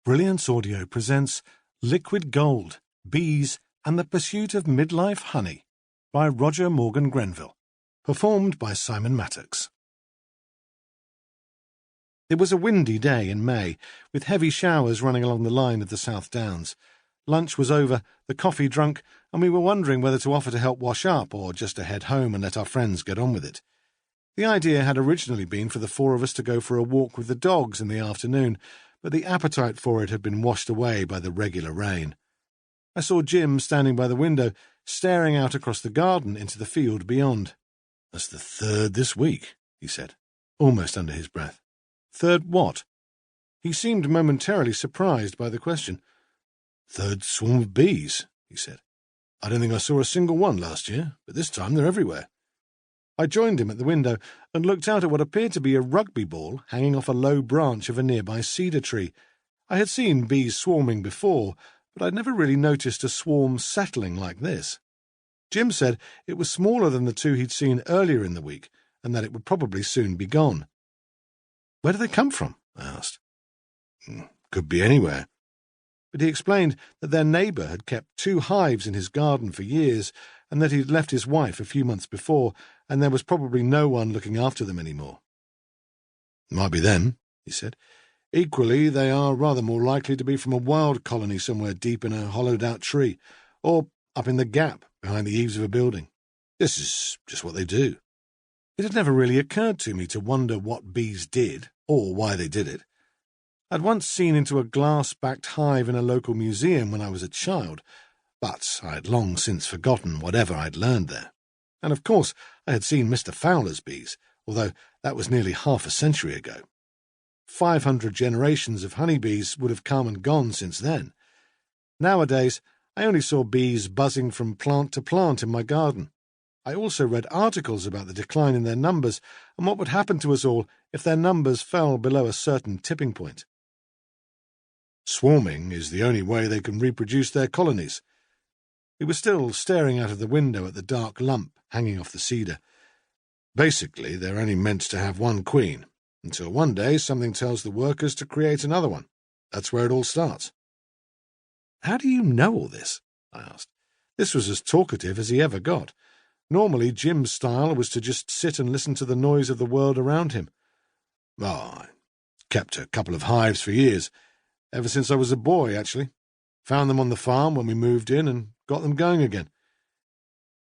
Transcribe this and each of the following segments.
Brilliance Audio presents Liquid Gold, Bees and the Pursuit of Midlife Honey by Morgan-Grenville, performed by Simon Mattox. It was a windy day in May, with heavy showers running along the line of the South Downs. Lunch was over, the coffee drunk, and we were wondering whether to offer to help wash up or just to head home and let our friends get on with it. The idea had originally been for the four of us to go for a walk with the dogs in the afternoon, but the appetite for it had been washed away by the regular rain. I saw Jim standing by the window, staring out across the garden into the field beyond. "That's the third this week," he said, almost under his breath. "Third what?" He seemed momentarily surprised by the question. "Third swarm of bees," he said. "I don't think I saw a single one last year, but this time they're everywhere." I joined him at the window and looked out at what appeared to be a rugby ball hanging off a low branch of a nearby cedar tree. I had seen bees swarming before, but I'd never really noticed a swarm settling like this. Jim said it was smaller than the two he'd seen earlier in the week, and that it would probably soon be gone. "Where do they come from?" I asked. "Could be anywhere." But he explained that their neighbour had kept 2 hives in his garden for years, and that he'd left his wife a few months before, and there was probably no one looking after them anymore. "Might be them," he said. "Equally, they are rather more likely to be from a wild colony somewhere deep in a hollowed-out tree, or up in the gap behind the eaves of a building. This is just what they do." It had never really occurred to me to wonder what bees did, or why they did it. I'd once seen into a glass-backed hive in a local museum when I was a child, but I had long since forgotten whatever I'd learned there. And of course I had seen Mr. Fowler's bees, although that was nearly half a century ago. 500 generations of honeybees would have come and gone since then. Nowadays, I only saw bees buzzing from plant to plant in my garden. I also read articles about the decline in their numbers and what would happen to us all if their numbers fell below a certain tipping point. "Swarming is the only way they can reproduce their colonies." We were still staring out of the window at the dark lump hanging off the cedar. "Basically, they're only meant to have one queen, until one day something tells the workers to create another one. That's where it all starts." "How do you know all this?" I asked. This was as talkative as he ever got. Normally, Jim's style was to just sit and listen to the noise of the world around him. "I kept a couple of hives for years. Ever since I was a boy, actually. Found them on the farm when we moved in and got them going again."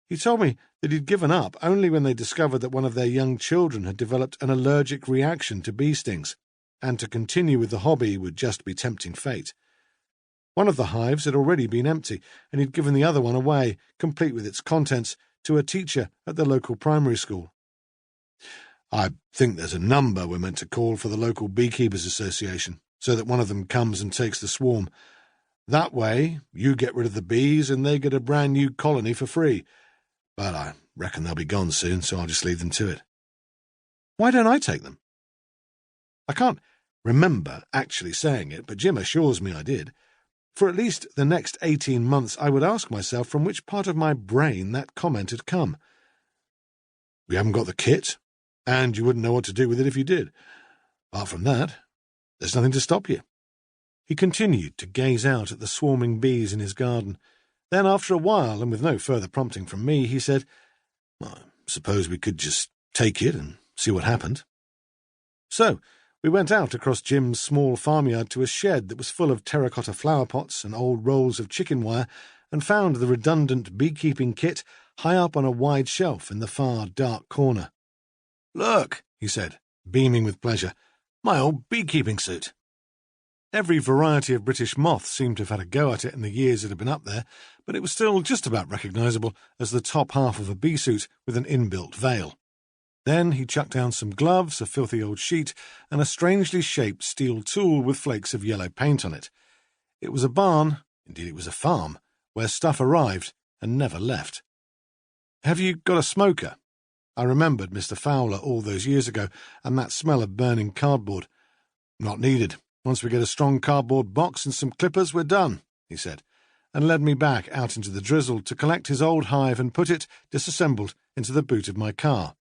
He told me that he'd given up only when they discovered that one of their young children had developed an allergic reaction to bee stings, and to continue with the hobby would just be tempting fate. One of the hives had already been empty, and he'd given the other one away, complete with its contents, to a teacher at the local primary school. "I think there's a number we're meant to call for the local beekeepers association, so that one of them comes and takes the swarm. That way, you get rid of the bees and they get a brand new colony for free. But I reckon they'll be gone soon, so I'll just leave them to it." "Why don't I take them?" I can't remember actually saying it, but Jim assures me I did. For at least the next 18 months I would ask myself from which part of my brain that comment had come. "We haven't got the kit, and you wouldn't know what to do with it if you did. Apart from that, there's nothing to stop you." He continued to gaze out at the swarming bees in his garden. Then, after a while, and with no further prompting from me, he said, "I suppose we could just take it and see what happened." So we went out across Jim's small farmyard to a shed that was full of terracotta flower pots and old rolls of chicken wire, and found the redundant beekeeping kit high up on a wide shelf in the far, dark corner. "Look," he said, beaming with pleasure, "my old beekeeping suit." Every variety of British moth seemed to have had a go at it in the years it had been up there, but it was still just about recognisable as the top half of a bee suit with an inbuilt veil. Then he chucked down some gloves, a filthy old sheet, and a strangely shaped steel tool with flakes of yellow paint on it. It was a barn, indeed it was a farm, where stuff arrived and never left. "Have you got a smoker?" I remembered Mr. Fowler all those years ago, and that smell of burning cardboard. "Not needed. Once we get a strong cardboard box and some clippers, we're done," he said, and led me back out into the drizzle to collect his old hive and put it, disassembled, into the boot of my car.